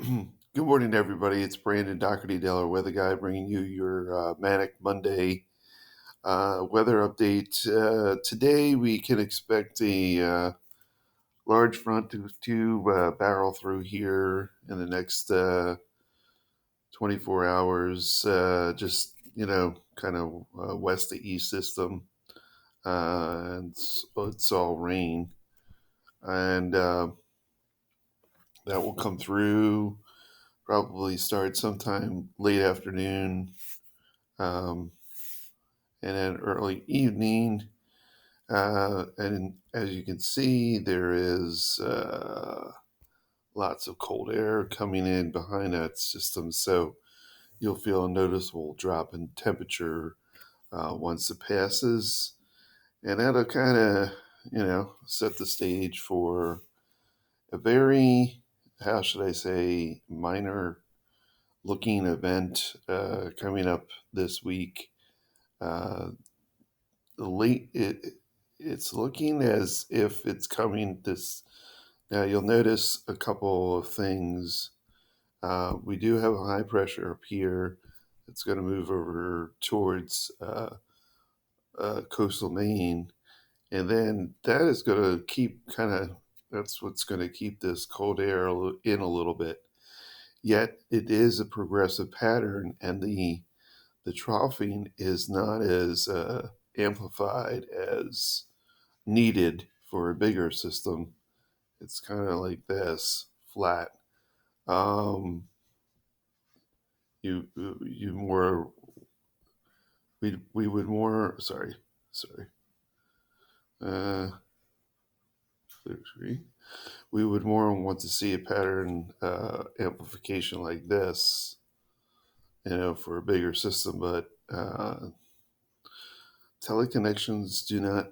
Good morning, everybody. It's Brandon Doherty, Delaware Weather Guy, bringing you your Manic Monday weather update. Today, we can expect a large front to barrel through here in the next 24 hours. Just kind of west to east system, and it's all rain, and that will come through. Probably start sometime late afternoon, um, and then early evening. And as you can see, there is lots of cold air coming in behind that system. So you'll feel a noticeable drop in temperature once it passes. And that'll kind of, set the stage for a very, how should I say, minor looking event coming up this week. Uh, it's looking as if it's coming this. Now you'll notice a couple of things. We do have a high pressure up here that's going to move over towards coastal Maine, and then that is going to keep that's what's going to keep this cold air in a little bit. Yet it is a progressive pattern, and the troughing is not as amplified as needed for a bigger system. It's kind of like this, flat. Um, you more we would more sorry uh, we would more want to see a pattern amplification like this, for a bigger system, but teleconnections do not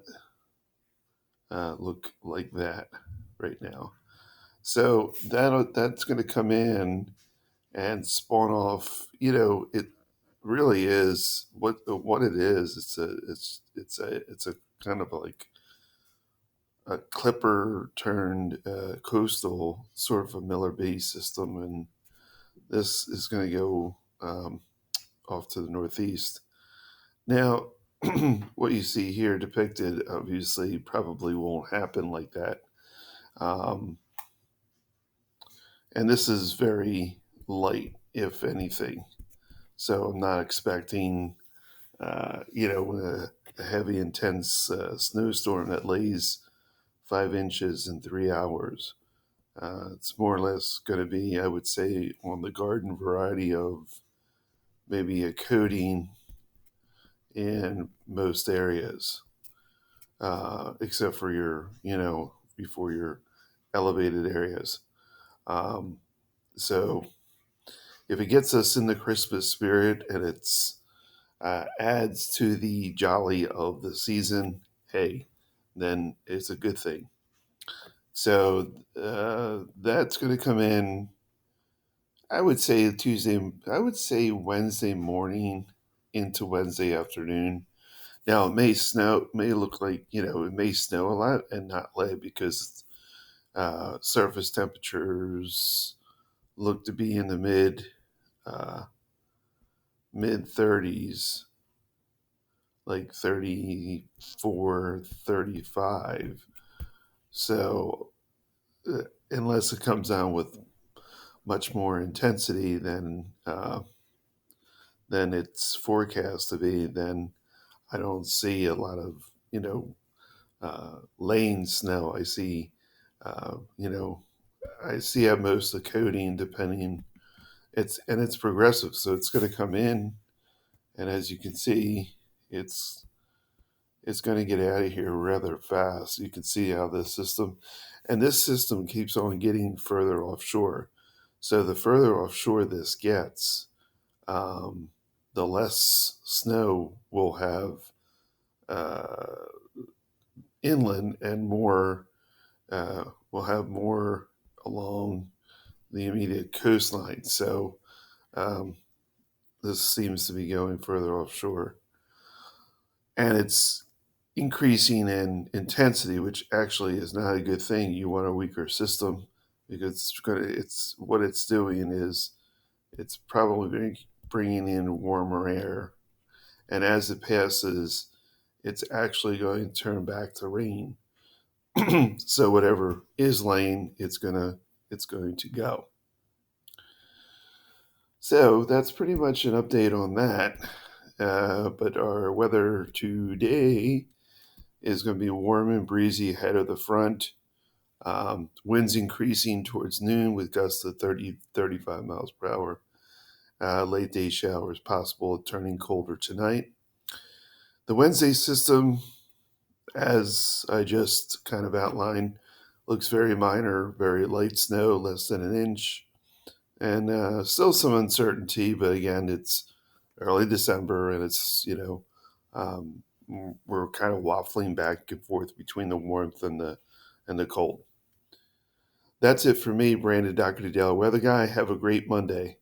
look like that right now. So that's going to come in and spawn off. It really is what it is. It's a kind of like a clipper turned coastal sort of a Miller Bay system, and this is going to go off to the northeast. Now, what you see here depicted obviously probably won't happen like that. Um, and this is very light, if anything. So I'm not expecting, a heavy, intense snowstorm that lays 5 inches in 3 hours. It's more or less going to be, I would say, on the garden variety of maybe a coating in most areas, except for before your elevated areas. Um, so if it gets us in the Christmas spirit and it's adds to the jolly of the season, hey, then it's a good thing. So that's going to come in. I would say Tuesday. I would say Wednesday morning into Wednesday afternoon. Now it may snow. May look like it may snow a lot and not lay because surface temperatures look to be in the uh, mid 30s, like 34, 35. So unless it comes down with much more intensity than it's forecast to be, then I don't see a lot of laying snow. Uh, you know, I see at most the coating, depending. It's progressive, so it's going to come in, and as you can see, it's it's going to get out of here rather fast. You can see how this system keeps on getting further offshore. So the further offshore this gets, um, the less snow we'll have uh, inland, and more we'll have more along the immediate coastline. So um, this seems to be going further offshore, and it's increasing in intensity, which actually is not a good thing. You want a weaker system because it's what it's doing is it's probably bringing in warmer air, and as it passes, it's actually going to turn back to rain. So whatever is laying, it's going to go. So that's pretty much an update on that. But our weather today is going to be warm and breezy ahead of the front. Winds increasing towards noon with gusts of 30, 35 miles per hour. Late day showers possible, turning colder tonight. The Wednesday system, as I just kind of outlined, looks very minor, very light snow, less than an inch, and still some uncertainty. But again, it's early December, and um, we're kind of waffling back and forth between the warmth and the cold. That's it for me, Brandon Dr. Weather Guy. Have a great Monday.